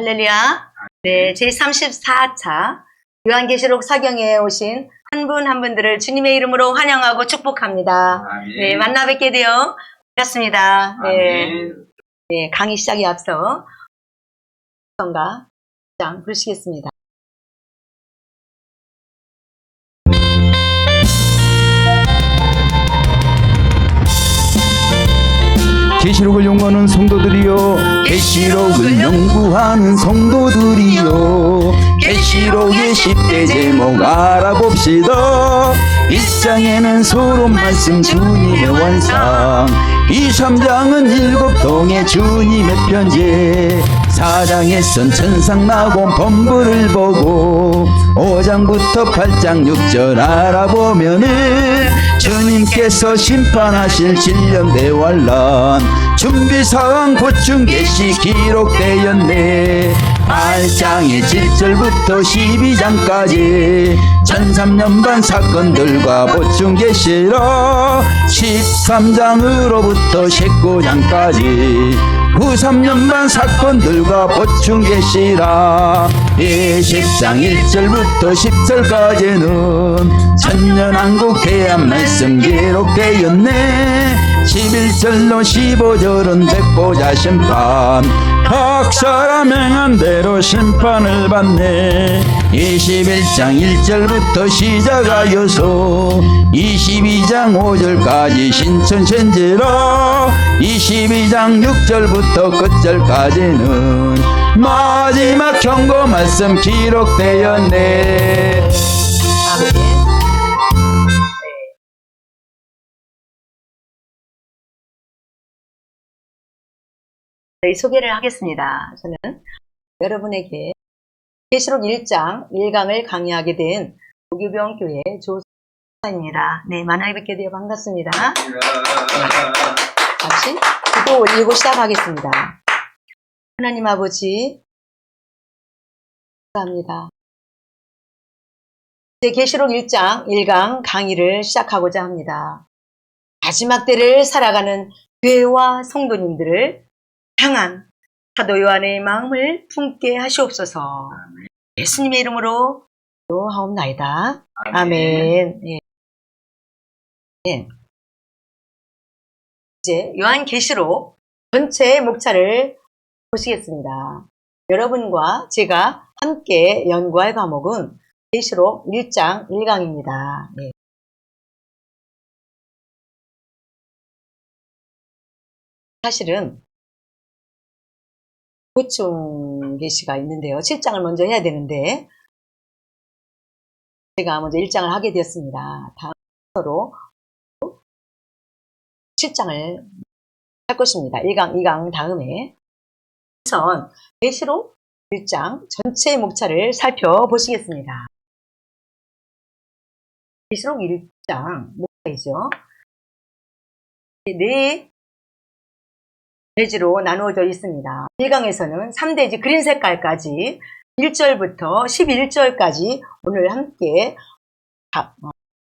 할렐루야. 네, 제34차 요한계시록 사경에 오신 한 분 한 분들을 주님의 이름으로 환영하고 축복합니다. 아멘. 네, 만나 뵙게 되어 반갑습니다. 네, 네, 강의 시작에 앞서 성가 장 부르시겠습니다. 계시록을 연구하는 성도들이요, 계시록을 연구하는 성도들이요, 계시록의 10대 제목 알아봅시다. 1장에는 서로 말씀 주님의 완성, 23장은 7통의 주님의 편지, 4장에선 천상 나고 범부를 보고, 5장부터 8장 6절 알아보면은 주님께서 심판하실 질령 대환란 준비사항 보충 계시 기록되었네. 8장의 7절부터 12장까지 1003년 사건들과 보충 계시라. 13장으로부터 19장까지 93년 사건들과 보충 계시라. 20장 1절부터 10절까지는 천년왕국 대한 말씀 기록되었네. 11절로 15절은 백보자 심판, 각 사람 행한 대로 심판을 받네. 21장 1절부터 시작하여서 22장 5절까지 신천sen제라. 22장 6절부터 끝절까지는 마지막 경고 말씀 기록되었네. 아멘. 네, 소개를 하겠습니다. 저는 여러분에게 계시록 1장 1강을 강의하게 된 도교병교회 조사입니다. 네, 만나 뵙게 되어 반갑습니다. 같이 기도 올리고 시작하겠습니다. 하나님 아버지, 감사합니다. 이제 계시록 1장 1강 강의를 시작하고자 합니다. 마지막 때를 살아가는 교회와 성도님들을 향한 사도 요한의 마음을 품게 하시옵소서. 예수님의 이름으로 기도하옵나이다. 아멘. 네. 네. 이제 요한계시록 전체의 목차를 보시겠습니다. 여러분과 제가 함께 연구할 과목은 계시록 1장 1강입니다. 네. 사실은 보충 계시가 있는데요. 7장을 먼저 해야 되는데 제가 먼저 1장을 하게 되었습니다. 다음으로 7장을 할 것입니다. 1강, 2강 다음에 우선 계시록 1장 전체의 목차를 살펴보시겠습니다. 계시록 1장 목차이죠. 네 대지로 나누어져 있습니다. 1강에서는 3대지 그린 색깔까지 1절부터 11절까지 오늘 함께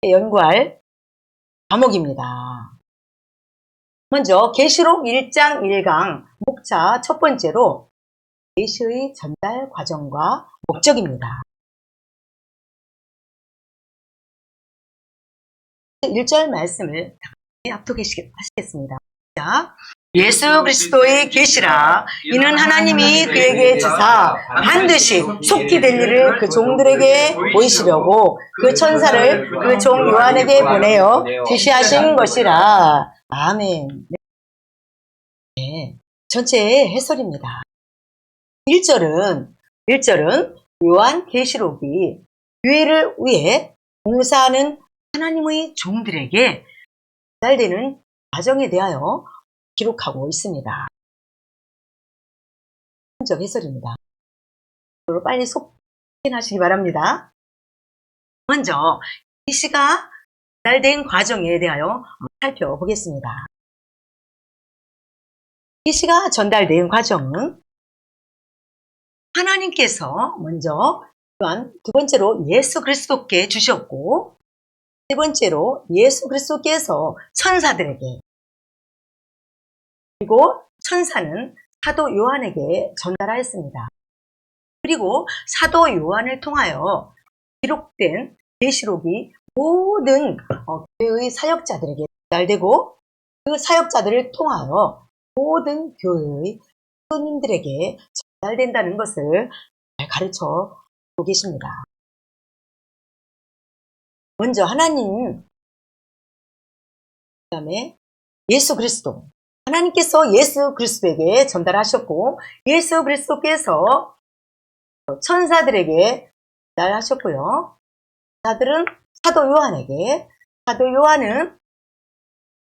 연구할 과목입니다. 먼저 계시록 1장 1강 목차 첫 번째로 계시의 전달 과정과 목적입니다. 1절 말씀을 합독하시겠습니다. 예수 그리스도의 계시라. 이는 하나님이 그에게 주사 반드시 속히 될 일을 그 종들에게 보이시려고 그 천사를 그 종 요한에게 보내어 계시하신 것이라. 아멘. 네, 전체의 해설입니다. 1절은 요한 계시록이 교회를 위해 봉사하는 하나님의 종들에게 전달되는 과정에 대하여 기록하고 있습니다. 먼저 해설입니다. 빨리 속행하시기 바랍니다. 먼저 계시가 전달된 과정에 대하여 살펴보겠습니다. 계시가 전달된 과정은 하나님께서 먼저 또한 두 번째로 예수 그리스도께 주셨고 세 번째로 예수 그리스도께서 천사들에게 그리고 천사는 사도 요한에게 전달하였습니다. 그리고 사도 요한을 통하여 기록된 계시록이 모든 교회의 사역자들에게 전달되고 그 사역자들을 통하여 모든 교회의 성도님들에게 전달된다는 것을 잘 가르쳐 주고 계십니다. 먼저 하나님, 그 다음에 예수 그리스도, 하나님께서 예수 그리스도에게 전달하셨고 예수 그리스도께서 천사들에게 전달하셨고요. 천사들은 사도 요한에게, 사도 요한은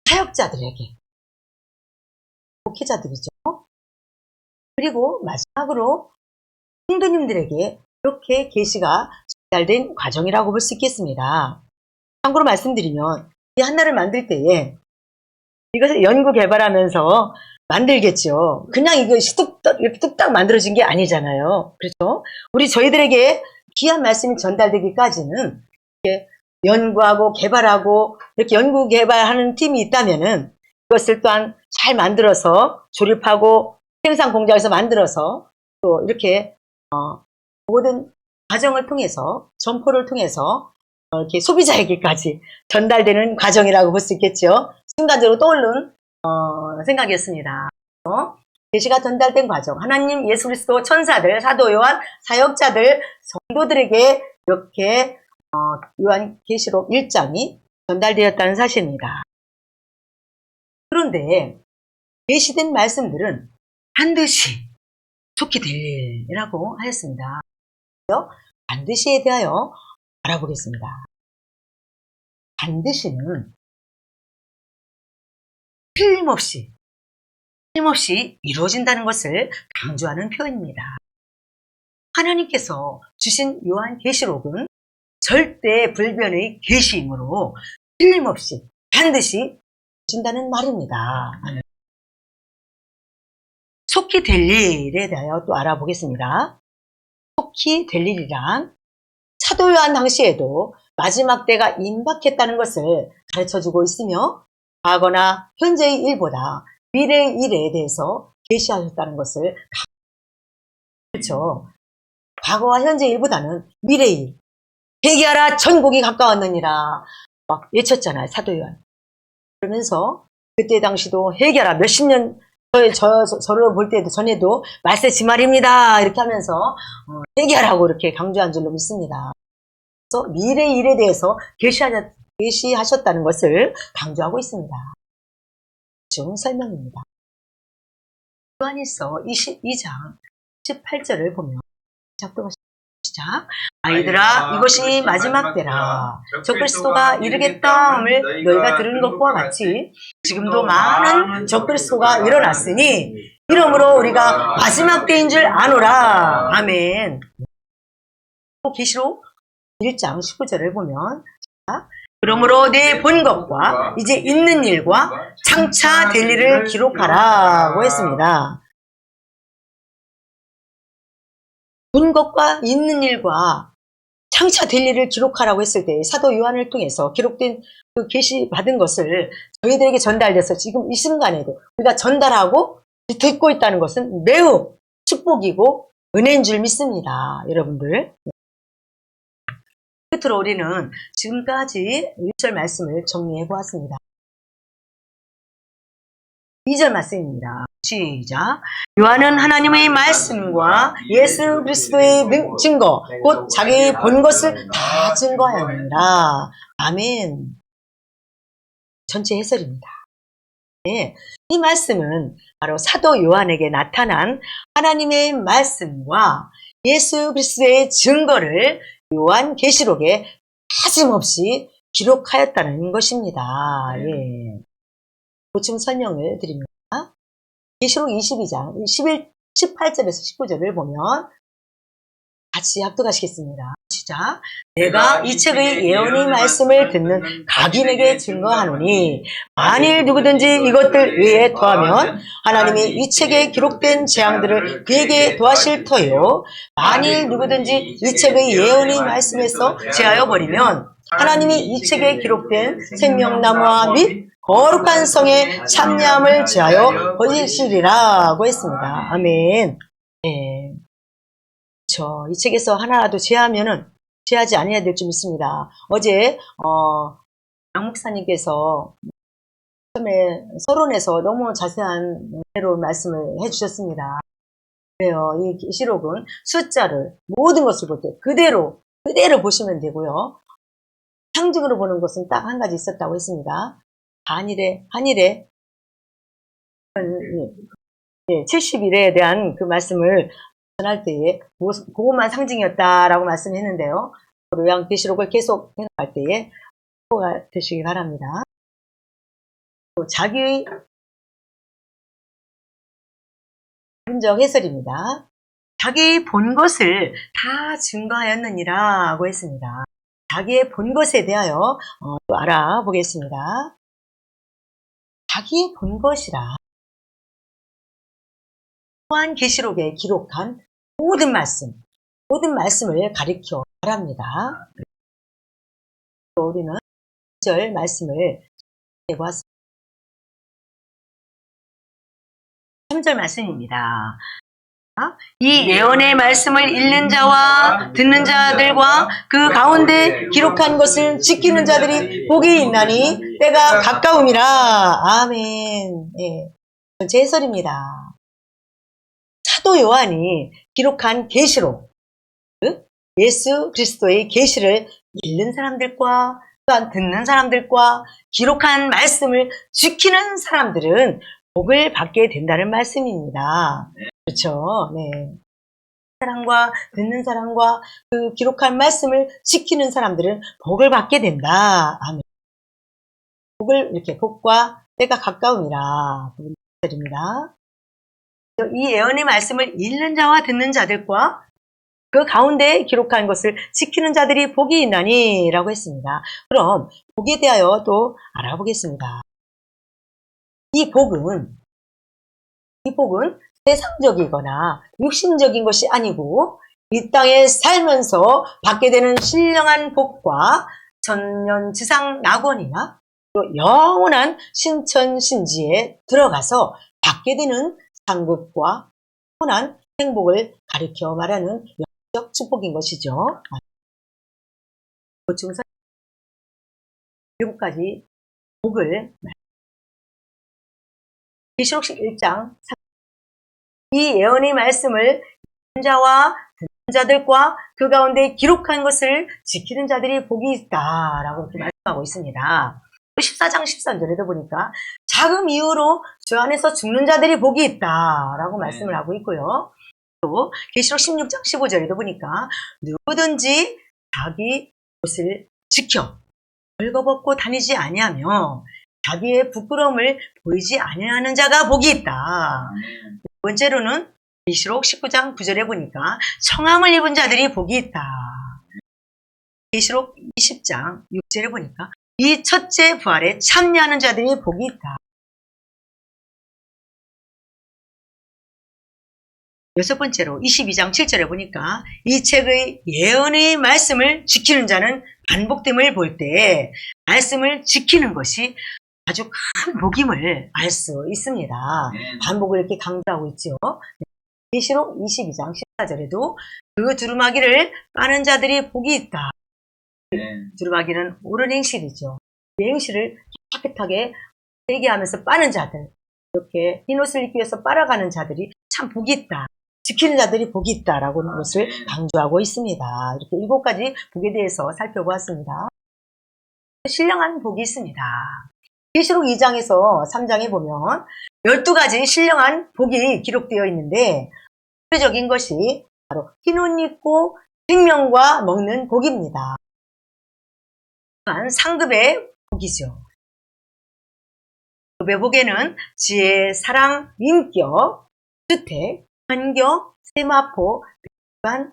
사역자들에게, 목회자들이죠. 그리고 마지막으로 성도님들에게 이렇게 계시가 전달된 과정이라고 볼 수 있겠습니다. 참고로 말씀드리면 이 하나를 만들 때에 이것을 연구 개발하면서 만들겠죠. 그냥 이것이 뚝딱 만들어진 게 아니잖아요. 그렇죠? 저희들에게 귀한 말씀이 전달되기까지는 이렇게 연구하고 개발하고 이렇게 연구 개발하는 팀이 있다면은 그것을 또한 잘 만들어서 조립하고 생산 공장에서 만들어서 또 이렇게 모든 과정을 통해서 점포를 통해서 이렇게 소비자에게까지 전달되는 과정이라고 볼 수 있겠죠. 순간적으로 떠오른 생각이었습니다. 계시가 전달된 과정, 하나님, 예수 그리스도, 천사들, 사도 요한, 사역자들, 성도들에게 이렇게 요한 계시록 1장이 전달되었다는 사실입니다. 그런데 계시된 말씀들은 반드시 좋게 될 일이라고 하였습니다. 반드시에 대하여 알아보겠습니다. 반드시는 틀림없이 이루어진다는 것을 강조하는 표현입니다. 하나님께서 주신 요한 계시록은 절대 불변의 계시이므로 틀림없이 반드시 이루어진다는 말입니다. 속히 될 일에 대하여 또 알아보겠습니다. 속히 될 일이란 사도 요한 당시에도 마지막 때가 임박했다는 것을 가르쳐주고 있으며 과거나 현재의 일보다 미래의 일에 대해서 계시하셨다는 것을, 그렇죠. 과거와 현재 일보다는 미래의 일, 회개하라 천국이 가까웠느니라 막 외쳤잖아요, 사도 요한. 그러면서 그때 당시도 회개하라, 몇십 년 저를 볼 때도 전에도 말세지 말입니다 이렇게 하면서 회개하라고 이렇게 강조한 줄로 믿습니다. 그래서 미래의 일에 대해서 계시하셨다는 것을 강조하고 있습니다. 중 설명입니다. 요한일서 22장 18절을 보면 시작. 아이들아, 이것이 마지막 때라. 적그리스도가 이르겠다 함을 너희가 들은 것과 같이 지금도 많은 적그리스도가 일어났으니 이러므로 우리가 마지막 때인 줄 아노라. 아멘. 계시록 1장 19절을 보면 그러므로 내 본 것과 이제 있는 일과 장차 될 일을 기록하라고 했습니다. 본 것과 있는 일과 장차 될 일을 기록하라고 했을 때 사도 요한을 통해서 기록된 그 계시 받은 것을 저희들에게 전달돼서 지금 이 순간에도 우리가 전달하고 듣고 있다는 것은 매우 축복이고 은혜인 줄 믿습니다. 여러분들. 끝으로 우리는 지금까지 1절 말씀을 정리해 보았습니다. 2절 말씀입니다. 시작. 요한은 하나님의 말씀과 예수 그리스도의 증거, 곧 자기 본 것을 다 증거하였느니라. 아멘. 전체 해설입니다. 네, 이 말씀은 바로 사도 요한에게 나타난 하나님의 말씀과 예수 그리스도의 증거를 요한 계시록에 빠짐없이 기록하였다는 것입니다. 예. 보충 설명을 드립니다. 계시록 22장 18절에서 19절을 보면 같이 합독하시겠습니다. 시작. 내가 이 책의 예언의 말씀을 듣는 각인에게 증거하노니 만일 누구든지 이것들 외에 더하면 하나님이 이 책에 기록된 재앙들을 그에게 더하실 터요. 만일 누구든지 이 책의 예언의 말씀에서 제하여 버리면 하나님이 이 책에 기록된 생명나무와 및 거룩한 성의 참여함을 제하여 버리시리라고 했습니다. 아멘. 네. 그렇죠. 이 책에서 하나라도 제하지 않아야 될 점 있습니다. 어제 양 목사님께서 처음에 서론에서 너무 자세한 대로 말씀을 해주셨습니다. 그래요. 이 계시록은 숫자를 모든 것을 볼 때 그대로 보시면 되고요. 상징으로 보는 것은 딱 한 가지 있었다고 했습니다. 한일에 70일에 대한 그 말씀을 전할 때에 그것만 상징이었다라고 말씀했는데요. 요한계시록을 계속 해석할 때에 그거가 되시기 바랍니다. 또 자기의 분적 해설입니다. 자기의 본 것을 다 증거하였느니라고 했습니다. 자기의 본 것에 대하여 또 알아보겠습니다. 자기의 본 것이라 요한계시록에 기록한 모든 말씀을 가리켜 말합니다. 또 우리는 1절 말씀을 보았습니다. 3절 말씀입니다. 이 예언의 말씀을 읽는 자와 듣는 자들과 그 가운데 기록한 것을 지키는 자들이 복이 있나니 때가 가까움이라. 아멘. 네. 제 해설입니다. 사도 요한이 기록한 계시록, 예수 그리스도의 계시를 읽는 사람들과 또한 듣는 사람들과 기록한 말씀을 지키는 사람들은 복을 받게 된다는 말씀입니다. 그렇죠. 네. 사람과 듣는 사람과 그 기록한 말씀을 지키는 사람들은 복을 받게 된다. 아멘. 복과 때가 가까움이라. 드립니다. 이 예언의 말씀을 읽는 자와 듣는 자들과 그 가운데 기록한 것을 지키는 자들이 복이 있나니 라고 했습니다. 그럼 복에 대하여 또 알아보겠습니다. 이 복은 세상적이거나 육신적인 것이 아니고 이 땅에 살면서 받게 되는 신령한 복과 천년지상 낙원이나 또 영원한 신천신지에 들어가서 받게 되는 상급과 영원한 행복을 가리켜 말하는 영적 축복인 것이죠. 보충선 7가지 복을 계시록 1장 이 예언의 말씀을 듣는 자와 듣는 자들과 그 가운데 기록한 것을 지키는 자들이 복이 있다라고 이렇게 말씀하고 있습니다. 14장 13절에도 보니까 자금 이후로 주 안에서 죽는 자들이 복이 있다라고 말씀을 하고 있고요. 또 계시록 16장 15절에도 보니까 누구든지 자기 옷을 지켜 벌거벗고 다니지 아니하며 자기의 부끄러움을 보이지 아니하는 자가 복이 있다. 두 번째로는 계시록 19장 9절에 보니까 청함을 입은 자들이 복이 있다. 계시록 20장 6절에 보니까 이 첫째 부활에 참여하는 자들이 복이 있다. 여섯 번째로 22장 7절에 보니까 이 책의 예언의 말씀을 지키는 자는 반복됨을 볼 때 말씀을 지키는 것이 아주 큰 복임을 알 수 있습니다. 반복을 이렇게 강조하고 있죠. 계시록 22장 14절에도 그 두루마기를 까는 자들이 복이 있다. 두루마기는 옳은 행실이죠. 그 행실을 깨끗하게 세게하면서 빠는 자들, 이렇게 흰 옷을 입기 위해서 빨아가는 자들이 참 복이 있다. 지키는 자들이 복이 있다라고 하는 것을 강조하고 있습니다. 이렇게 7가지 복에 대해서 살펴보았습니다. 신령한 복이 있습니다. 계시록 2장에서 3장에 보면 12가지 신령한 복이 기록되어 있는데 대표적인 것이 바로 흰 옷 입고 생명과 먹는 복입니다. 또한 상급의 복이죠. 급의 복에는 지혜, 사랑, 인격, 주택, 환경, 세마포, 백반,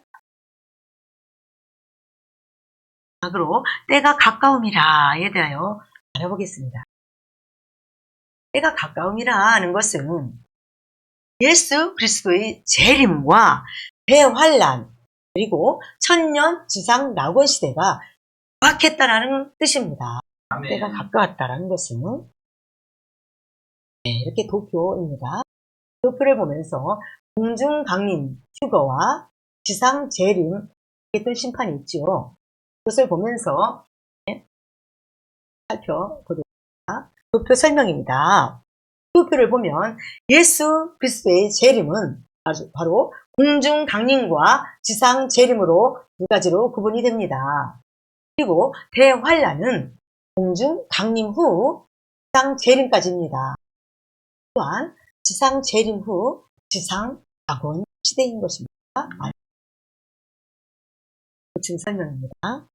으로 때가 가까움이라에 대하여 알아보겠습니다. 때가 가까움이라 하는 것은 예수 그리스도의 재림과 대환란 그리고 천년 지상 낙원 시대가 임박했다라는 뜻입니다. 아멘. 때가 가까웠다라는 것은 이렇게 도표입니다. 도표를 보면서 공중강림 휴거와 지상 재림 했던 심판이 있죠. 그것을 보면서 살펴보도록 하겠습니다. 도표 설명입니다. 도표를 보면 예수 그리스도의 재림은 바로 공중 강림과 지상 재림으로 두 가지로 구분이 됩니다. 그리고 대환란은 공중 강림 후 지상 재림까지입니다. 또한 지상 재림 후 지상 낙원 시대인 것입니다. 보충 설명입니다.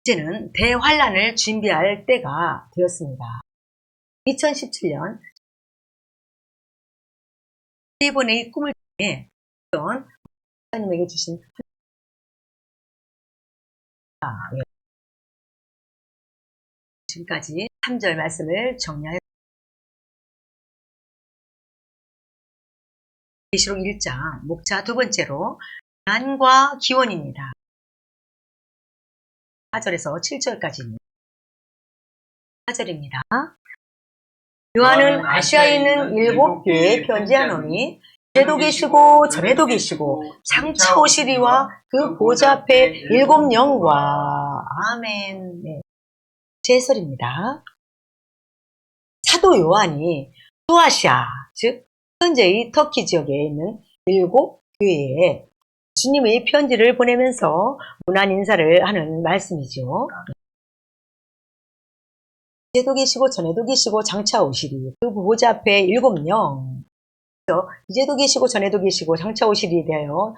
이제는 대환란을 준비할 때가 되었습니다. 2017년 세 번의 꿈을 통해 어떤 하나님에게 주신 지금까지 3절 말씀을 정리하였습니다. 계시록 1장 목차 두 번째로 고난과 기원입니다. 4절에서 7절까지입니다. 4절입니다. 요한은 아시아에 있는 7교회에 편지하노니 전에도 계시고 전에도 계시고 장차 오시리와 그 보좌 앞에 7영과 아멘. 네. 제설입니다. 사도 요한이 소아시아, 즉 현재의 터키 지역에 있는 7교회에 주님의 편지를 보내면서 문안 인사를 하는 말씀이죠. 이제도 계시고 전에도 계시고 장차 오시리 그 보좌 앞에 7영. 이제도 계시고 전에도 계시고 장차 오시리에 대하여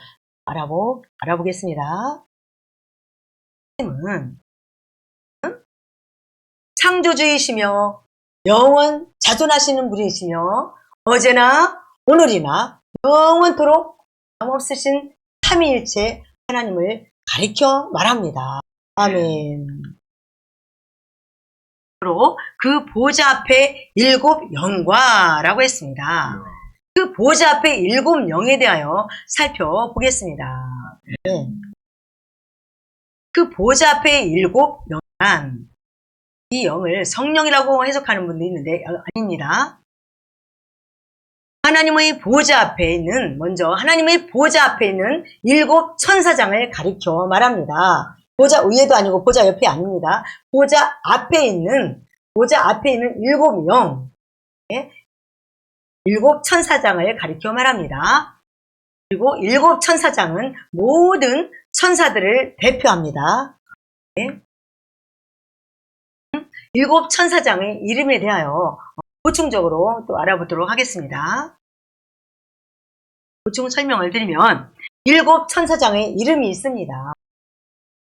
알아보겠습니다. 하나님은 창조주이시며 영원 자존하시는 분이시며 어제나 오늘이나 영원토록 변함없으신 삼위일체 하나님을 가리켜 말합니다. 아멘. 그 보좌 앞에 7영과라고 했습니다. 그 보좌 앞에 7영에 대하여 살펴보겠습니다. 네. 그 보좌 앞에 7영란 이 영을 성령이라고 해석하는 분도 있는데 아닙니다. 하나님의 보좌 앞에 있는 먼저 하나님의 보좌 앞에 있는 7 천사장을 가리켜 말합니다. 보좌 위에도 아니고 보좌 옆에 아닙니다. 보좌 앞에 있는 7영, 7 천사장을 가리켜 말합니다. 그리고 7 천사장은 모든 천사들을 대표합니다. 7 천사장의 이름에 대하여 보충적으로 또 알아보도록 하겠습니다. 보충 설명을 드리면 7 천사장의 이름이 있습니다.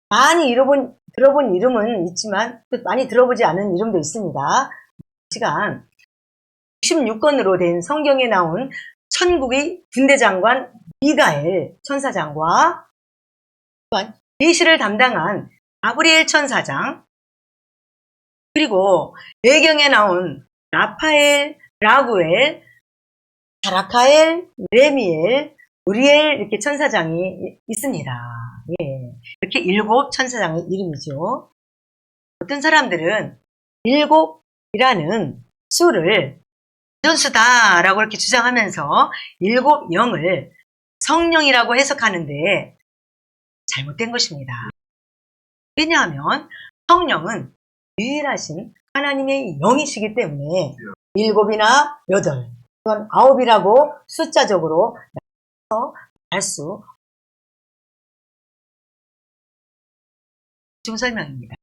많이 들어본 이름은 있지만 또 많이 들어보지 않은 이름도 있습니다. 시간 66권으로 된 성경에 나온 천국의 군대장관 미가엘 천사장과 또한 계시를 담당한 가브리엘 천사장 그리고 예경에 나온 라파엘, 라구엘, 사라카엘, 레미엘, 우리엘 이렇게 천사장이 있습니다. 예. 이렇게 7 천사장의 이름이죠. 어떤 사람들은 7이라는 수를 전수다라고 이렇게 주장하면서 7영을 성령이라고 해석하는데 잘못된 것입니다. 왜냐하면 성령은 유일하신 하나님의 영이시기 때문에 7이나 8, 또는 9이라고 숫자적으로 알 수 설명입니다.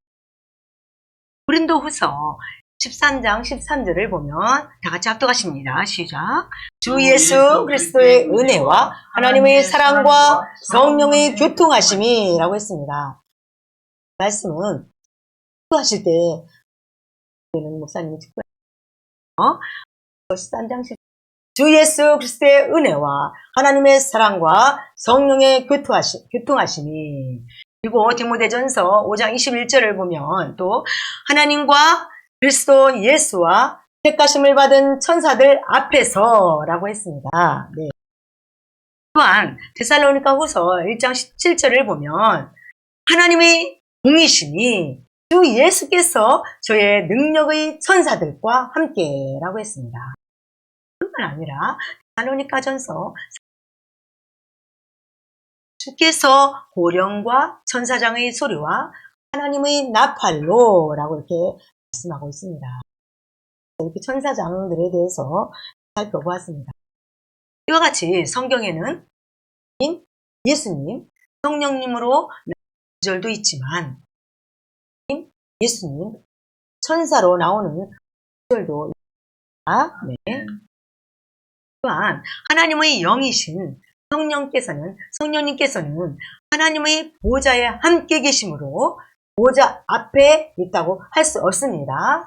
고린도후서 13장 13절을 보면 다 같이 합독하십니다. 시작. 주 예수 그리스도의 은혜와 하나님의 사랑과 성령의 교통하심이 라고 했습니다. 말씀은 기도하실 때 목사님이 듣고 13장 10절 주 예수 그리스도의 은혜와 하나님의 사랑과 성령의 교통하심이 그리고 디모데전서 5장 21절을 보면 또 하나님과 그리스도 예수와 택하심을 받은 천사들 앞에서라고 했습니다. 네. 또한 데살로니가후서 1장 17절을 보면 하나님의 공이심이 주 예수께서 저의 능력의 천사들과 함께라고 했습니다. 뿐만 아니라 데살로니가전서 주께서 고령과 천사장의 소리와 하나님의 나팔로 라고 이렇게 말씀하고 있습니다. 이렇게 천사장들에 대해서 살펴보았습니다. 이와 같이 성경에는 예수님, 성령님으로 구절도 있지만 예수님, 천사로 나오는 구절도 있습니다. 네. 또한 하나님의 영이신 성령님께서는 하나님의 보좌에 함께 계심으로 보좌 앞에 있다고 할 수 없습니다.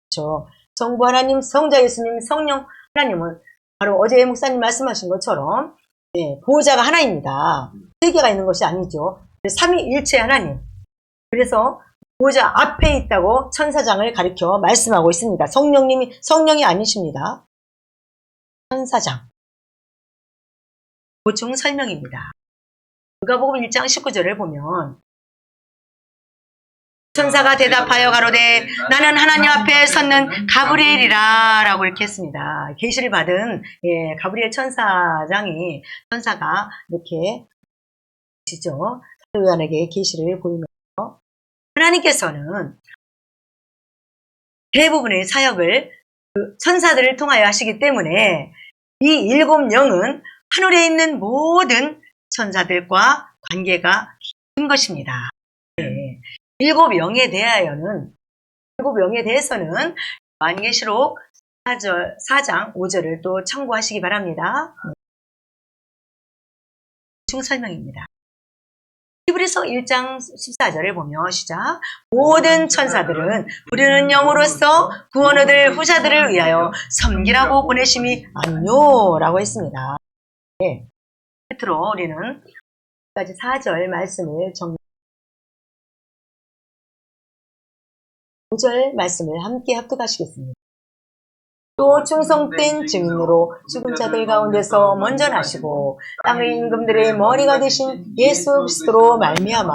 그렇죠. 성부 하나님, 성자 예수님, 성령 하나님은 바로 어제 목사님 말씀하신 것처럼 보좌가 하나입니다. 세 개가 있는 것이 아니죠. 삼위일체 하나님. 그래서 보좌 앞에 있다고 천사장을 가리켜 말씀하고 있습니다. 성령이 아니십니다. 천사장. 보충 설명입니다. 누가복음 1장 19절을 보면 천사가 대답하여 가로되 나는 하나님 앞에 섰는 가브리엘이라 라고 이렇게 했습니다. 계시를 받은 가브리엘 천사가 이렇게 계시죠. 사도 요한에게 계시를 보이면서 하나님께서는 대부분의 사역을 천사들을 통하여 하시기 때문에 이 7영은 하늘에 있는 모든 천사들과 관계가 깊은 것입니다. 7영에 대해서는 요한계시록 4장 5절을 또 참고하시기 바랍니다. 설명입니다. 히브리서 1장 14절을 보며 시작. 모든 천사들은 부르는 영으로서 구원 얻을 후자들을 위하여 섬기라고 보내심이 아니요 라고 했습니다. 네. 끝으로 우리는 까지 4절 말씀을 5절 말씀을 함께 합독하시겠습니다. 또 충성된 증인으로 죽은 자들 가운데서 먼저 나시고 땅의 임금들의 머리가 되신 예수 그리스도로 말미암아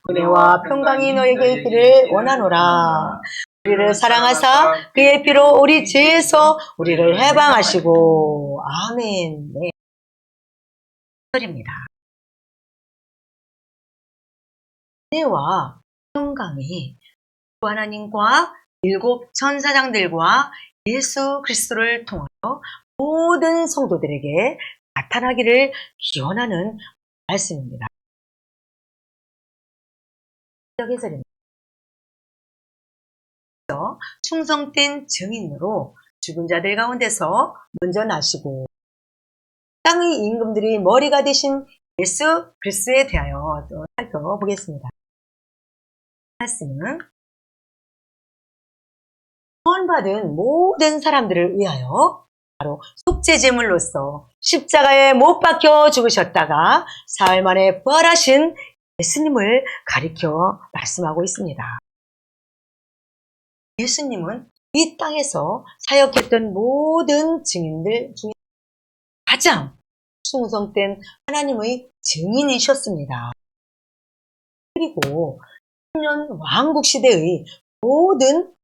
은혜와 평강이 너에게 있기를 원하노라. 우리를 사랑하사 그의 피로 우리 죄에서 우리를 해방하시고 아멘. 네. 절입니다. 은혜와 평강이 하나님과 7 천사장들과 예수 그리스도를 통하여 모든 성도들에게 나타나기를 기원하는 말씀입니다. 충성된 증인으로 죽은 자들 가운데서 먼저 나시고 땅의 임금들이 머리가 되신 예수 그리스도에 대하여 또 살펴보겠습니다. 말씀은 구원받은 모든 사람들을 위하여 바로 속죄제물로서 십자가에 못 박혀 죽으셨다가 사흘 만에 부활하신 예수님을 가리켜 말씀하고 있습니다. 예수님은 이 땅에서 사역했던 모든 증인들 중에 가장 충성된 하나님의 증인이셨습니다. 그리고 10년 왕국 시대의 모든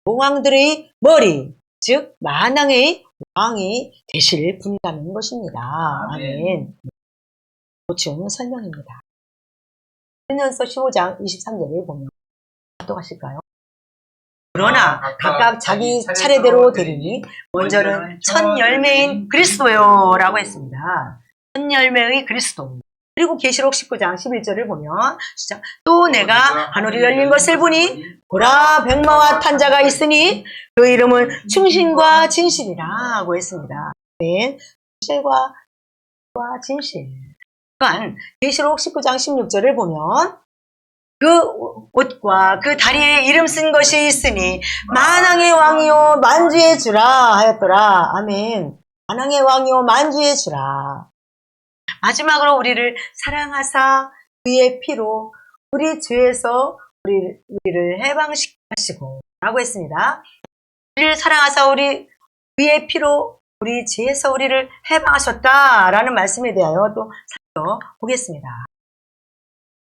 왕들의 머리, 즉 만왕의 왕이 되실 분이라는 것입니다. 아멘. 보충 설명입니다.箴언서 15장 23절을 보면 또 하실까요? 그러나 각각 자기 차례대로 되리니 먼저는 첫 열매인 그리스도요 라고 했습니다. 첫 열매의 그리스도. 그리고 계시록 19장 11절을 보면 또 내가 하늘이 열린 것을 보니 보라 백마와 탄 자가 있으니 그 이름은 충신과 진실이라고 했습니다. 네, 충실과 진실. 또한 계시록 19장 16절을 보면 그 옷과 그 다리에 이름 쓴 것이 있으니 만왕의 왕이요 만주의 주라 하였더라. 아멘. 만왕의 왕이요 만주의 주라. 마지막으로 우리를 사랑하사 그의 피로 우리 죄에서 우리를 해방시키시고 라고 했습니다. 우리를 사랑하사 그의 피로 우리 죄에서 우리를 해방하셨다라는 말씀에 대하여 또 살펴보겠습니다.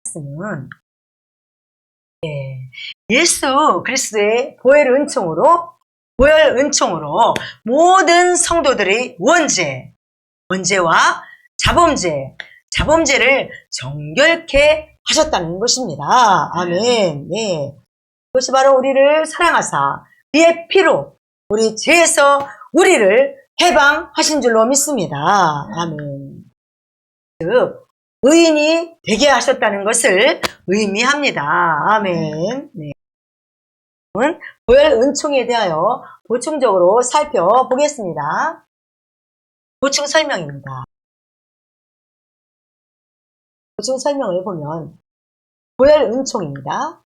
말씀은 예수 그리스도의 보혈 은총으로 모든 성도들의 원죄와 자범죄, 자범죄를 정결케 하셨다는 것입니다. 아멘. 네. 그것이 바로 우리를 사랑하사 그의 피로 우리 죄에서 우리를 해방하신 줄로 믿습니다. 아멘. 즉 의인이 되게 하셨다는 것을 의미합니다. 아멘. 네. 보혈 은총에 대하여 보충적으로 살펴보겠습니다. 보충 설명입니다. 보충 설명을 보면 보혈 은총입니다.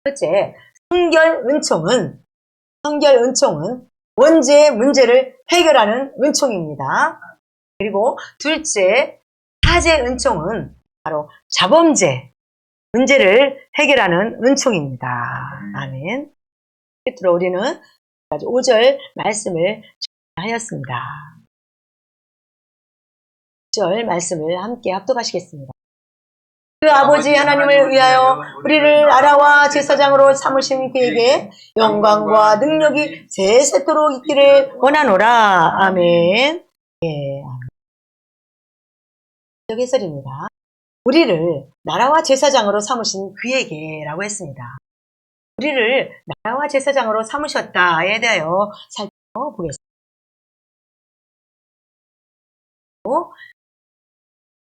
첫째, 성결 은총은 원죄의 문제를 해결하는 은총입니다. 그리고 둘째, 사죄 은총은 바로 자범죄 문제를 해결하는 은총입니다. 아멘. 끝으로 우리는 5절 말씀을 하였습니다. 5절 말씀을 함께 합독하시겠습니다. 그 아버지 하나님을 위하여 우리를 나라와 제사장으로 삼으신 그에게 영광과 능력이 세세토록 있기를 원하노라. 아멘. 예. 해설입니다. 우리를 나라와 제사장으로 삼으신 그에게 라고 했습니다. 우리를 나라와 제사장으로 삼으셨다에 대하여 살펴보겠습니다.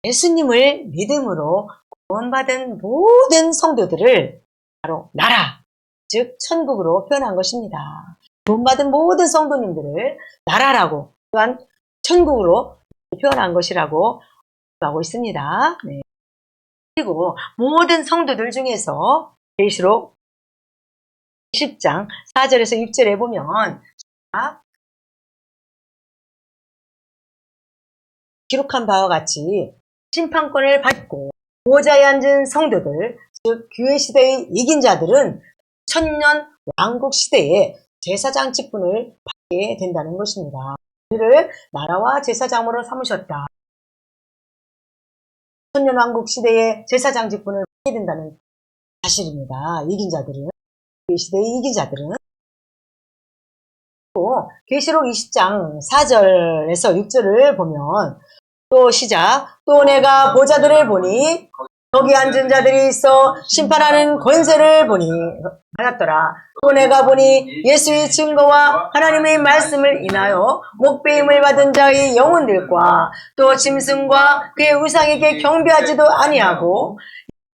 예수님을 믿음으로 구원받은 모든 성도들을 바로 나라, 즉 천국으로 표현한 것입니다. 구원받은 모든 성도님들을 나라라고 또한 천국으로 표현한 것이라고 하고 있습니다. 네. 그리고 모든 성도들 중에서 계시록 10장 4절에서 6절에 보면 기록한 바와 같이 심판권을 받고 보좌에 앉은 성도들, 즉 교회 시대의 이긴 자들은 천년 왕국 시대에 제사장 직분을 받게 된다는 것입니다. 우리를 나라와 제사장으로 삼으셨다. 천년 왕국 시대에 제사장 직분을 받게 된다는 사실입니다. 이긴 자들은, 교회 시대의 이긴 자들은. 또 계시록 20장 4절에서 6절을 보면 또 시작. 또 내가 보좌들을 보니 거기 앉은 자들이 있어 심판하는 권세를 보니 받았더라. 또 내가 보니 예수의 증거와 하나님의 말씀을 인하여 목배임을 받은 자의 영혼들과 또 짐승과 그의 우상에게 경배하지도 아니하고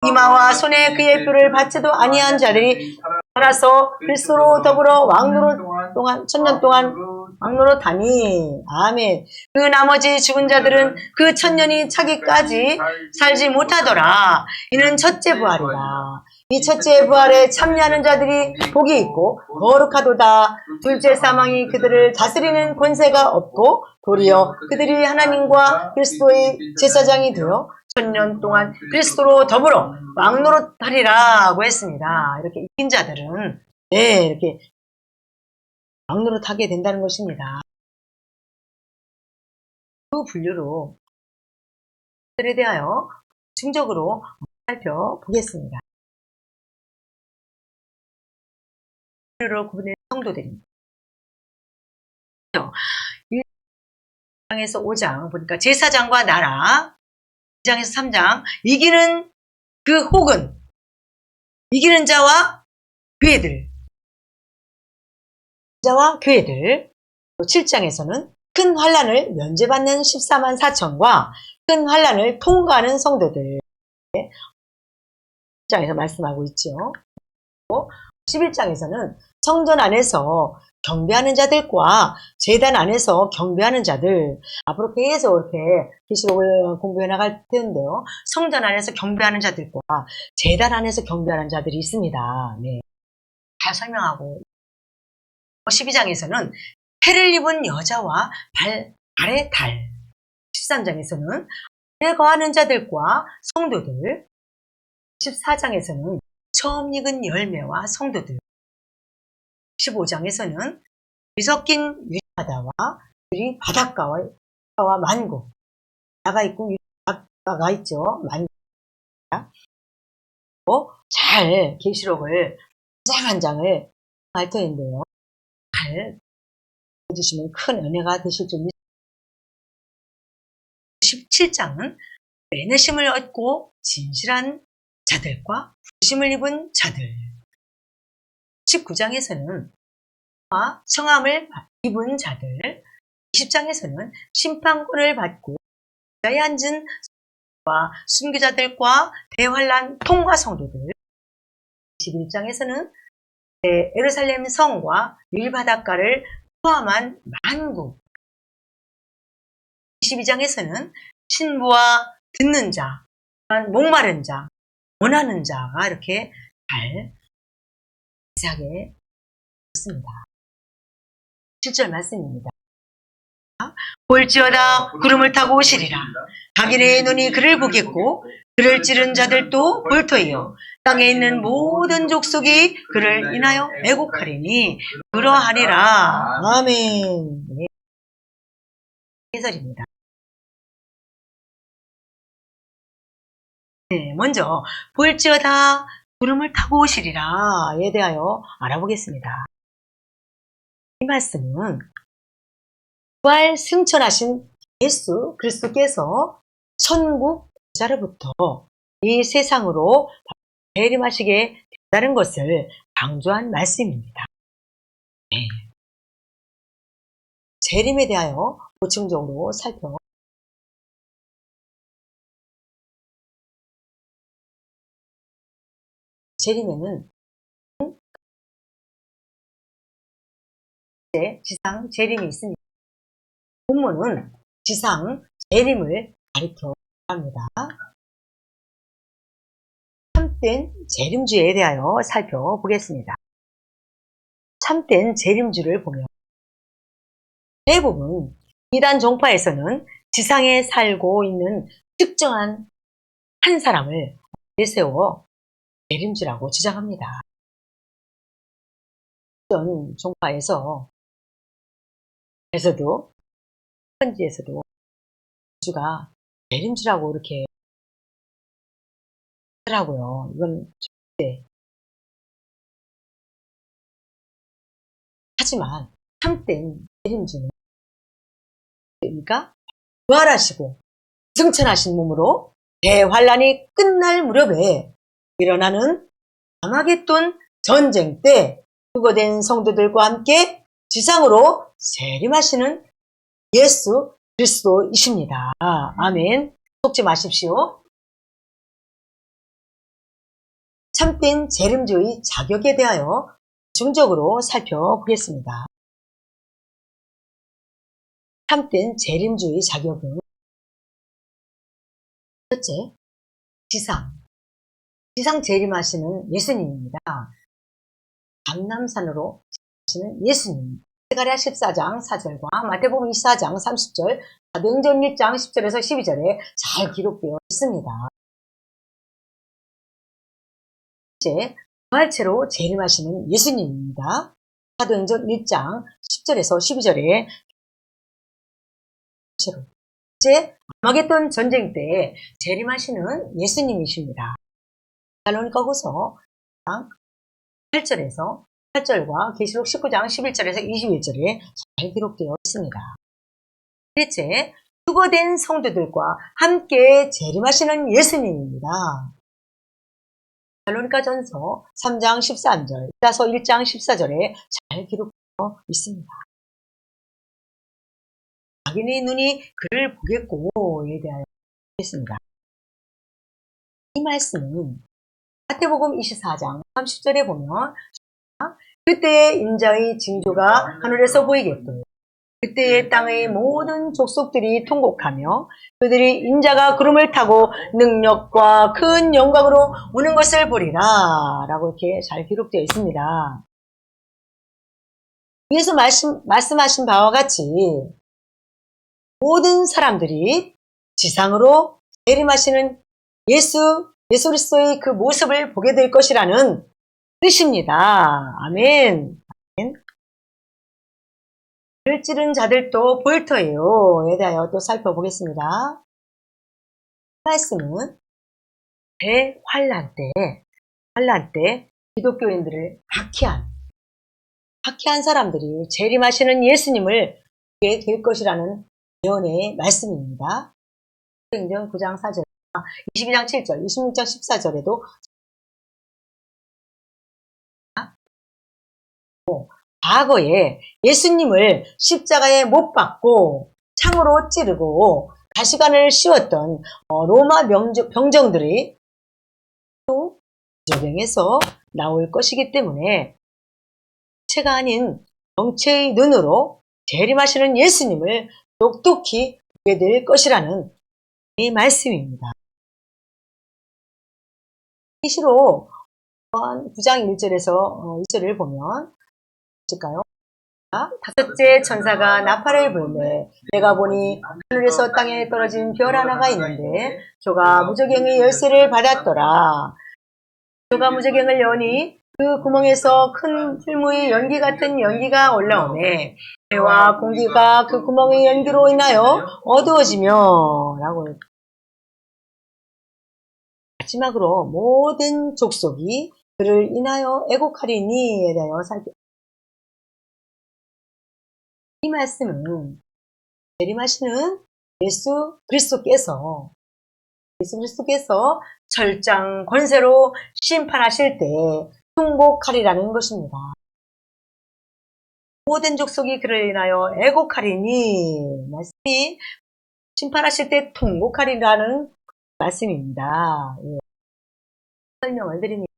이마와 손에 그의 뼈를 받지도 아니한 자들이 살아서 그리스도로 더불어 왕노릇 동안 천년 동안 왕노릇 하니. 아멘. 그 나머지 죽은 자들은 그 천년이 차기까지 살지 못하더라. 이는 첫째 부활이라. 이 첫째 부활에 참여하는 자들이 복이 있고 거룩하도다. 둘째 사망이 그들을 다스리는 권세가 없고 도리어 그들이 하나님과 그리스도의 제사장이 되어 천년 동안 그리스도로 더불어 왕노릇하리라고 했습니다. 이렇게 이긴 자들은 이렇게 왕노릇하게 된다는 것입니다. 그 분류로 그들에 대하여 중적으로 살펴보겠습니다. 분류로 구분된 성도들입니다. 1장에서 5장 보니까 제사장과 나라, 2장에서 3장 이기는 그 혹은 이기는 자와 교회들, 자와 교회들. 7장에서는 큰 환란을 면제받는 14만 4천과 큰 환란을 통과하는 성도들. 10장에서 말씀하고 있죠. 11장에서는 성전 안에서 경배하는 자들과 제단 안에서 경배하는 자들. 앞으로 계속 이렇게 계시록을 공부해 나갈 텐데요. 성전 안에서 경배하는 자들과 제단 안에서 경배하는 자들이 있습니다. 네. 다 설명하고. 12장에서는 해를 입은 여자와 발에 달. 13장에서는 에 거하는 자들과 성도들. 14장에서는 처음 익은 열매와 성도들. 15장에서는 뒤섞인 유리바다와 유리 바닷가와 만국. 나가 있고 바다가 있죠. 만국. 잘 계시록을 한 장을 할 터인데요. 잘 해주시면 큰 은혜가 되실 줄 믿습니다. 17장은 매너심을 얻고 진실한 자들과 부심을 입은 자들. 19장에서는 성함을 입은 자들, 20장에서는 심판권을 받고 자에 앉은 순교자들과 대환란 통과 성도들, 21장에서는 예루살렘 성과 밀바닷가를 포함한 만국, 22장에서는 신부와 듣는 자, 목마른 자, 원하는 자가 이렇게 잘 자세하게 있습니다. 7절 말씀입니다. 볼지어다 구름을 타고 오시리라. 자기네 눈이 그를 보겠고 그를 찌른 자들도 볼 터이요 땅에 있는 모든 족속이 그를 인하여 애곡하리니 그러하리라. 아멘. 네. 1절입니다. 네, 먼저 볼지어다 구름을 타고 오시리라에 대하여 알아보겠습니다. 이 말씀은 부활 승천하신 예수 그리스도께서 천국 자로부터 이 세상으로 재림하시게 된다는 것을 강조한 말씀입니다. 네. 재림에 대하여 보충적으로 재림에는 지상 재림이 있습니다. 본문은 지상 재림을 가리켜 합니다. 참된 재림주에 대하여 살펴보겠습니다. 참된 재림주를 보면 대부분 이단 종파에서는 지상에 살고 있는 특정한 한 사람을 내세워 재림주라고 주장합니다. 어떤 종파에서도 현지에서도 주가 재림주라고 이렇게 하더라고요. 이건 절대. 하지만 참된 재림주는 그러니까 부활하시고 승천하신 몸으로 대환란이 끝날 무렵에 일어나는 아마겟돈 전쟁 때 수거된 성도들과 함께 지상으로 재림하시는 예수 그리스도이십니다. 아멘. 속지 마십시오. 참된 재림주의 자격에 대하여 중적으로 살펴보겠습니다. 참된 재림주의 자격은 첫째, 지상 재림하시는 예수님입니다. 감람산으로 재림하시는 예수님. 스가랴 14장 4절과 마태복음 24장 30절, 사도행전 1장 10절에서 12절에 잘 기록되어 있습니다. 첫째, 부활체로 재림하시는 예수님입니다. 사도행전 1장 10절에서 12절에 첫째, 아마겟돈 전쟁 때 재림하시는 예수님이십니다. 데살로니가후서 8절과 계시록 19장 11절에서 21절에 잘 기록되어 있습니다. 셋째, 수거된 성도들과 함께 재림하시는 예수님입니다. 데살로니가전서 3장 13절, 야서 1장 14절에 잘 기록되어 있습니다. 자기네 눈이 그를 보겠고에 대하여 했습니다. 이 말씀은 마태복음 24장 30절에 보면 그때의 인자의 징조가 하늘에서 보이겠고 그때의 땅의 모든 족속들이 통곡하며 그들이 인자가 구름을 타고 능력과 큰 영광으로 오는 것을 보리라 라고 이렇게 잘 기록되어 있습니다. 위에서 말씀하신 바와 같이 모든 사람들이 지상으로 재림하시는 예수 그리스도의 그 모습을 보게 될 것이라는 뜻입니다. 아멘. 그를 찌른 자들도 볼 터예요에 대하여 또 살펴보겠습니다. 말씀은 대환란 때 기독교인들을 박해한 사람들이 재림하시는 예수님을 보게 될 것이라는 예언의 말씀입니다. 사도행전 9장 4절 22장 7절, 26장 14절에도 과거에 예수님을 십자가에 못 박고 창으로 찌르고 가시관을 씌웠던 로마 병정들이 또 저병에서 나올 것이기 때문에 체가 아닌 정체의 눈으로 재림하시는 예수님을 똑똑히 보게 될 것이라는 이 말씀입니다. 계시록 9장 1절에서 2절을 보면 볼까요? 다섯째 천사가 나팔을 불매 내가 보니 하늘에서 땅에 떨어진 별 하나가 있는데 저가 무저갱의 열쇠를 받았더라. 저가 무저갱을 여니 그 구멍에서 큰 풀무의 연기 같은 연기가 올라오매 해와 공기가 그 구멍의 연기로 인하여 어두워지며 라고 마지막으로 모든 족속이 그를 인하여 애곡하리니에 대하여 이 말씀은 재림하시는 예수 그리스도께서 철장 권세로 심판하실 때 통곡하리라는 것입니다. 모든 족속이 그를 인하여 애곡하리니 말씀이 심판하실 때 통곡하리라는 말씀입니다. 예. 설명을 드립니다.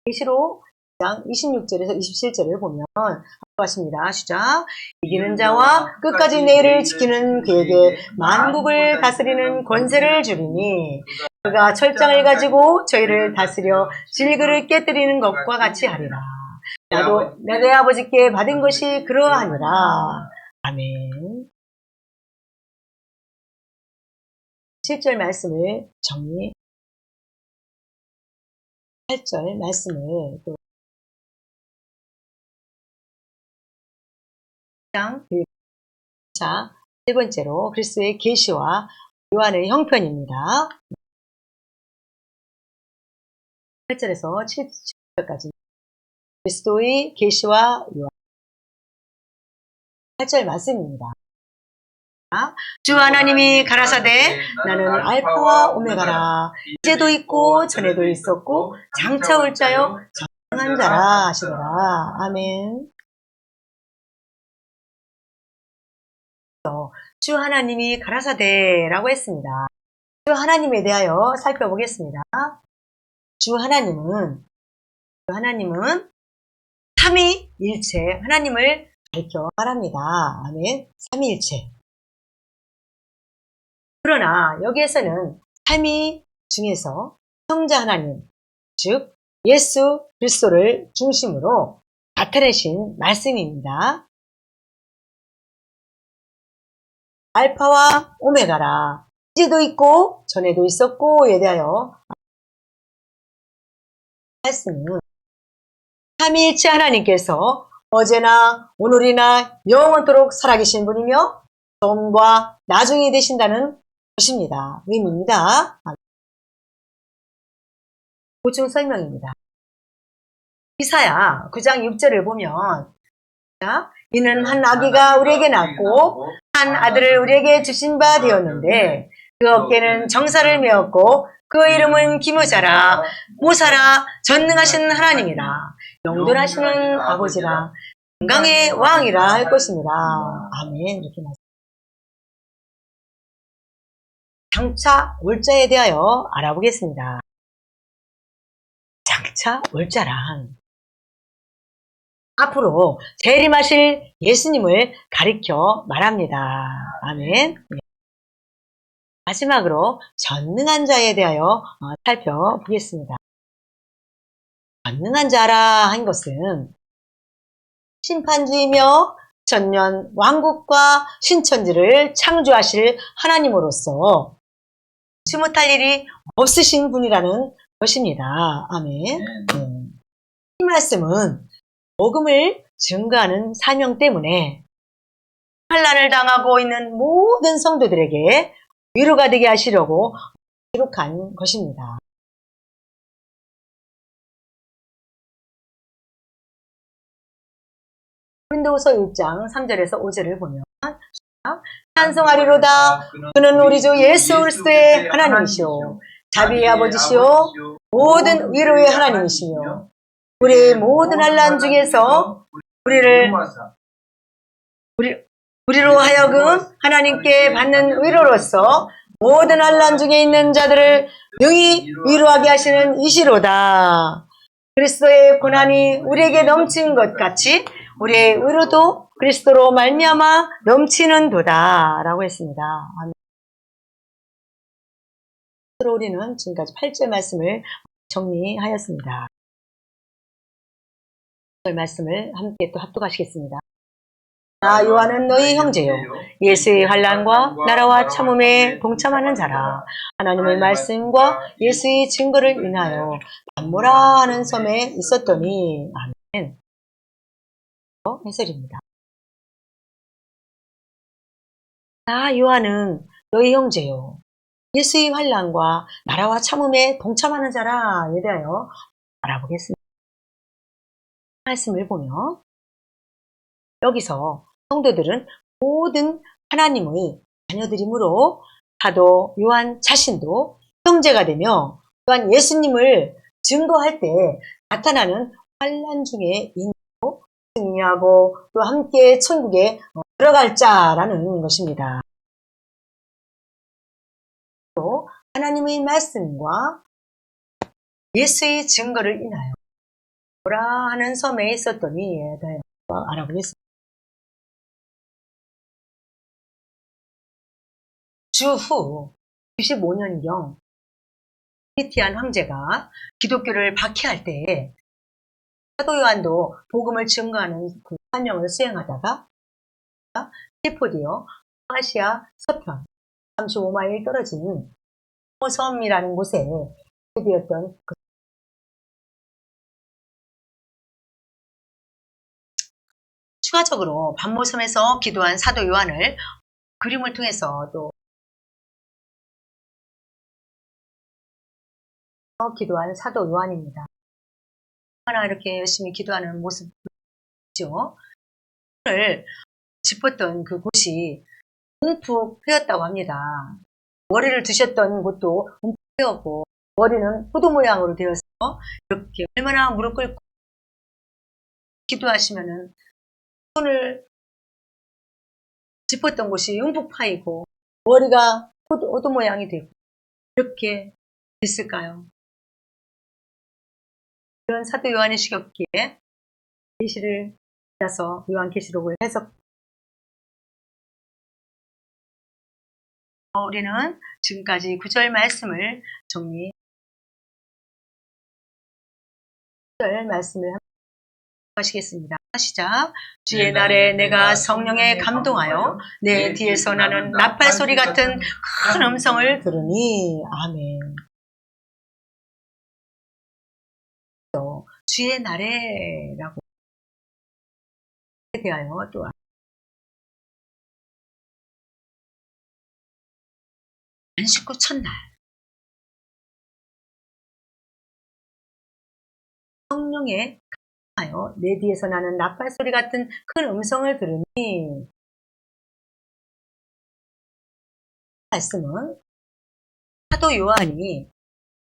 계시록 26절에서 27절을 보면 하십니다. 시작. 이기는 자와 끝까지 내일을 지키는 그에게 만국을 다스리는 권세를 주리니 그가 철장을 가지고 저희를 다스려 질그를 깨뜨리는 것과 같이 하리라. 나도 내 아버지께 받은 것이 그러하니라. 아멘. 7절 말씀을 정리 8절 말씀을 또 자, 세 번째로 그리스도의 계시와 요한의 형편입니다. 8절에서 7절까지 그리스도의 계시와 요한 8절 말씀입니다. 주 하나님이 가라사대 나는 알파와 오메가라 이제도 있고 전에도 있었고 장차 올 자요 전능한 자라 하시더라. 아멘. 주 하나님이 가라사대라고 했습니다. 주 하나님에 대하여 살펴보겠습니다. 주 하나님은 삼위일체 하나님을 가리켜 말합니다. 아멘. 삼위일체. 그러나 여기에서는 삼위 중에서 성자 하나님, 즉 예수 그리스도를 중심으로 나타내신 말씀입니다. 알파와 오메가라 이제도 있고 전에도 있었고에 대하여 말씀은 삼위일체 하나님께서 어제나 오늘이나 영원토록 살아계신 분이며 처음과 나중이 되신다는 것입니다. 의미입니다. 보충 설명입니다. 이사야 9장 6절을 보면 이는 한 아기가 우리에게 낳고 한 아들을 우리에게 주신 바 되었는데 그 어깨는 정사를 메었고 그 이름은 기무자라 모사라 전능하신 하나님이라 영존하시는 아버지라 건강의 왕이라 할 것입니다. 아멘. 이렇게 말씀. 장차 올자에 대하여 알아보겠습니다. 장차 올자란 앞으로 재림하실 예수님을 가리켜 말합니다. 아멘. 마지막으로 전능한 자에 대하여 살펴보겠습니다. 전능한 자라 한 것은 심판주이며 전년 왕국과 신천지를 창조하실 하나님으로서 하지 못할 일이 없으신 분이라는 것입니다. 아멘. 이 말씀은 복음을 증거하는 사명 때문에 환난을 당하고 있는 모든 성도들에게 위로가 되게 하시려고 기록한 것입니다. 고린도후서 1장 3절에서 5절을 보면 찬송하리로다. 그는 우리 주 예수 그리스도의 하나님이시오. 자비의 아버지시오. 모든 위로의 하나님이시며 우리의 모든 환난 중에서 우리로 하여금 하나님께 받는 위로로서 모든 환난 중에 있는 자들을 능히 위로하게 하시는 이시로다. 그리스도의 고난이 우리에게 넘친 것 같이 우리의 위로도 그리스도로 말미암아 넘치는도다 라고 했습니다. 아멘. 우리는 지금까지 8절 말씀을 정리하였습니다. 8절 말씀을 함께 또 합독하시겠습니다. 나 요한은 너희 형제요 예수의 환난과 나라와 참음에 동참하는 자라. 하나님의 말씀과 예수의 증거를 인하여 반모라 하는 섬에 있었더니. 아멘. 해설입니다. 나 요한은 너희 형제요 예수의 환난과 나라와 참음에 동참하는 자라에 대하여 알아보겠습니다. 말씀을 보면 여기서 성도들은 모든 하나님의 자녀들이므로 사도 요한 자신도 형제가 되며 또한 예수님을 증거할 때 나타나는 환난 중에 인하고 승리하고 또 함께 천국에 들어갈 자라는 것입니다. 또 하나님의 말씀과 예수의 증거를 인하여 뭐라 하는 섬에 있었더니 대하여 알아보겠습니다. 주후 95년경 크리스티안 황제가 기독교를 박해할 때 사도 요한도 복음을 증거하는 그 사명을 수행하다가 스테포디어 아시아 서편 35마일 떨어진 섬이라는 곳에 되었던 추가적으로 반모섬에서 기도한 사도 요한을 그림을 통해서 또 기도한 사도 요한입니다. 얼마나 이렇게 열심히 기도하는 모습이죠. 오늘 짚었던 그 곳이 움푹 패였다고 합니다. 머리를 드셨던 곳도 움푹 패였고 머리는 포도 모양으로 되어서 이렇게 얼마나 무릎 꿇고 기도하시면은 손을 짚었던 곳이 움푹 파이고 머리가 포도 모양이 되고 이렇게 됐을까요? 이런 사도 요한이시기에 계시를 따서 요한계시록을 해석. 우리는 지금까지 9절 말씀을 9절 말씀을 하시겠습니다. 시작. 주의 날에 내가 성령에 감동하여 내 뒤에서 나는 나팔 소리 같은 큰 음성을 들으니. 아멘. 주의 날에라고 대하여 또 안식구 첫날 성령에 감동하여 내 뒤에서 나는 나팔 소리 같은 큰 음성을 들으니. 말씀은 사도 요한이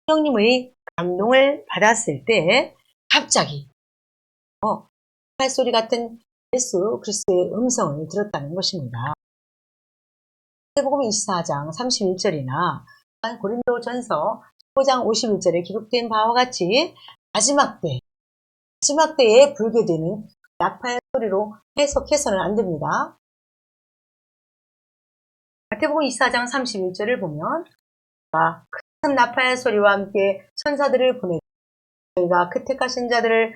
성령님의 감동을 받았을 때 갑자기 나팔 소리 같은 예수 그리스도의 음성을 들었다는 것입니다. 마태복음 24장 31절이나 고린도전서 15장 51절에 기록된 바와 같이 마지막 때에 불게 되는 나팔 소리로 해석해서는 안 됩니다. 마태복음 24장 31절을 보면 큰 나팔 소리와 함께 천사들을 보내고 저희가 그 택하신 자들을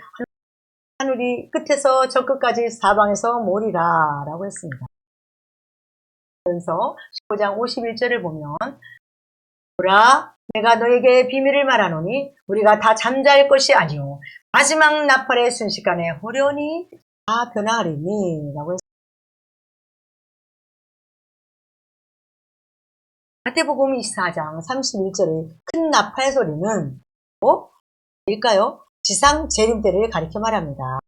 하늘이 끝에서 저 끝까지 사방에서 모으리라 라고 했습니다. 그래서 15장 51절을 보면 보라 내가 너에게 비밀을 말하노니 우리가 다 잠잘 것이 아니오 마지막 나팔의 순식간에 호련히 다 변화하리니 라고 했습니다. 마태복음 24장 31절의 큰 나팔 소리는 일까요? 지상 재림 때를 가리켜 말합니다.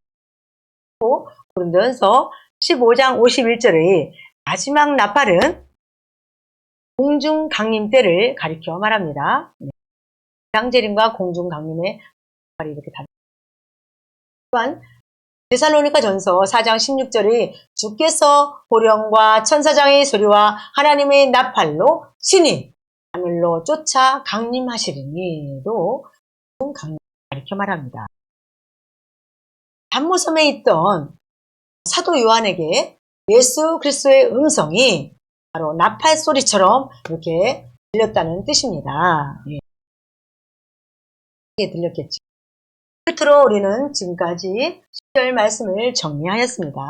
또 고린도전서 15장 51절의 마지막 나팔은 공중강림 때를 가리켜 말합니다. 장재림과 공중강림의 나팔이 이렇게 다릅니다. 또한 데살로니가 전서 4장 16절이 주께서 호령과 천사장의 소리와 하나님의 나팔로 신이 하늘로 쫓아 강림하시리니도 강림을 가리켜 말합니다. 단모섬에 있던 사도 요한에게 예수 그리스도의 음성이 바로 나팔 소리처럼 이렇게 들렸다는 뜻입니다. 이게 들렸겠죠. 끝으로 우리는 지금까지 10절 말씀을 정리하였습니다.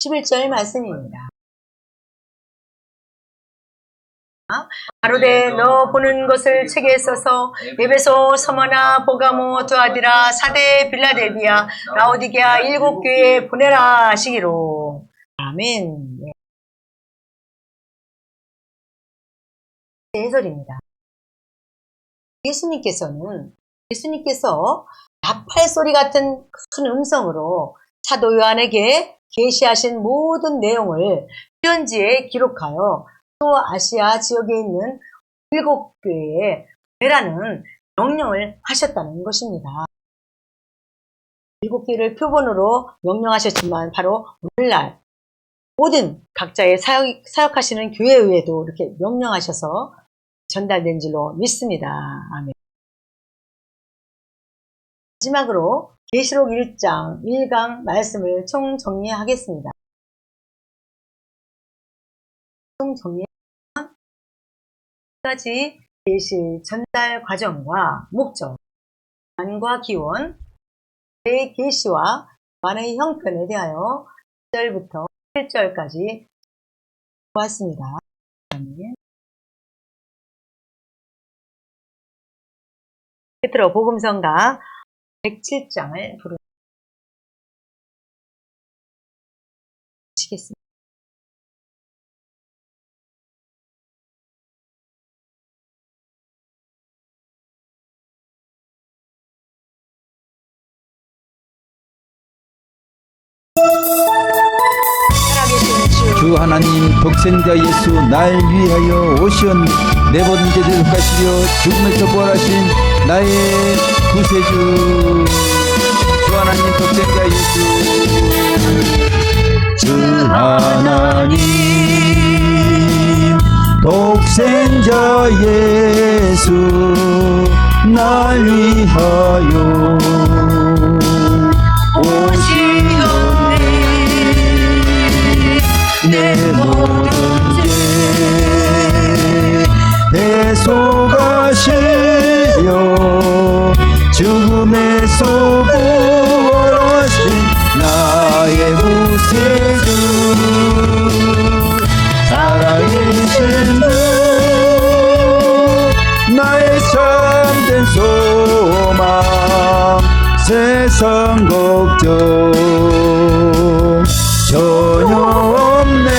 11절 말씀입니다. 가로되 너 보는 것을 책에 써서 에베소, 서머나, 보가모, 두아디라, 사대, 빌라델비아, 라오디게아 7교회에 보내라 하시기로. 아멘. 해설입니다. 예수님께서 나팔 소리 같은 큰 음성으로 사도 요한에게 계시하신 모든 내용을 편지에 기록하여 또 아시아 지역에 있는 7교회에 보내라는 명령을 하셨다는 것입니다. 7교회를 표본으로 명령하셨지만 바로 오늘날 모든 각자의 사역하시는 교회에도 이렇게 명령하셔서 전달된 줄로 믿습니다. 아멘. 마지막으로 계시록 1장 1강 말씀을 총정리하겠습니다. 총정리 한 가지 계시 전달 과정과 목적, 기간과 기원, 계시와 요한의 형편에 대하여 1절부터 7절까지 보았습니다. 끝으로 복음성가 107장을 부르시겠습니다. 주 하나님 독생자 예수 날 위하여 오시온 내 모든 죄를 흑하시려 죽음에서 부활하신 나의 구세주 주 하나님 독생자 예수 주 하나님 독생자 예수 날 위하여 오시옵네 내 모든 죄 대속하시려 죽음에서 부활하신 나의 구세주 살아계신 주 나의 참된 소망 세상 걱정 전혀 없네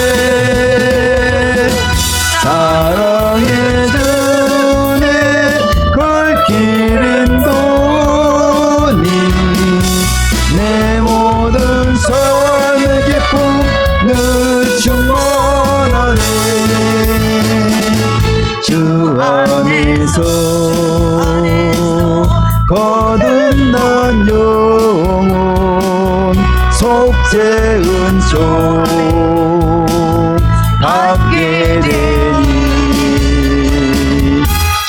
사랑의 눈에 걸기는 도니 내 모든 삶의 기쁨 늘 충만하네 주 안에서 거듭난 영혼 속죄 은총 받게 되니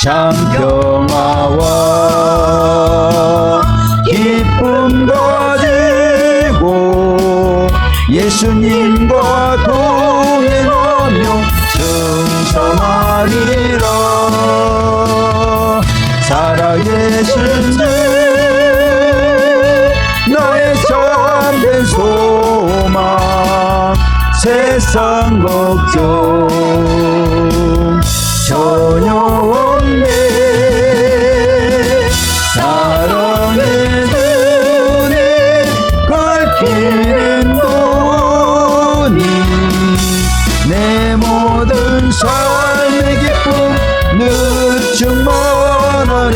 참 평화와 기쁨 가지고 예수님과 동행하며 승천하리라 살아계신 주 나의 참된 소망 세상 걱정 전혀 없네 사랑의 눈에 걸기는 도니 내 모든 삶의 기쁨 늘 충만하네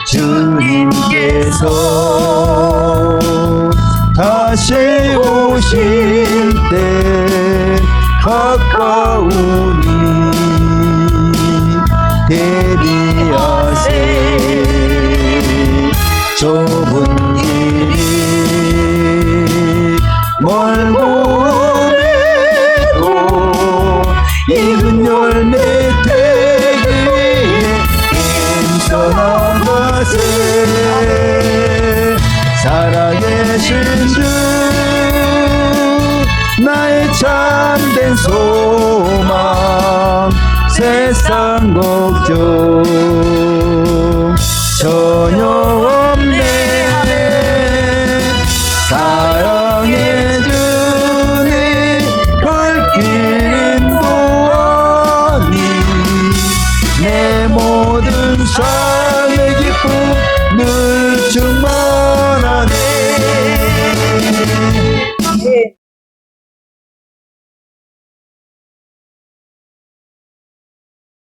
주님께서 다 가까우니 대비하세. 좁은 길이 멀고 매도 익은 열매 되기 위해 힘써 나가세. 살아계신 주 나의 참된 소망, 세상 걱정 전혀 없네. 사랑해 주니 걸길 인도하니 내 모든 삶의 기쁨 늘 충만하네.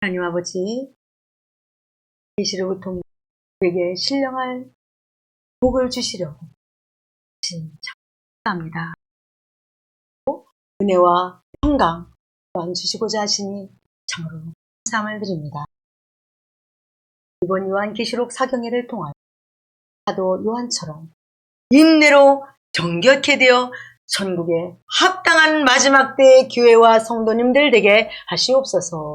하나님 아버지, 계시록을 통해 우리에게 신령할 복을 주시려고 감사합니다. 은혜와 평강 또한 주시고자 하시니 참으로 감사함을 드립니다. 이번 요한계시록 사경회를 통하여 사도 요한처럼 인내로 정결케 되어 천국에 합당한 마지막 때의 교회와 성도님들 되게 하시옵소서.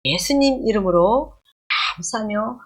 예수님 이름으로 감사하며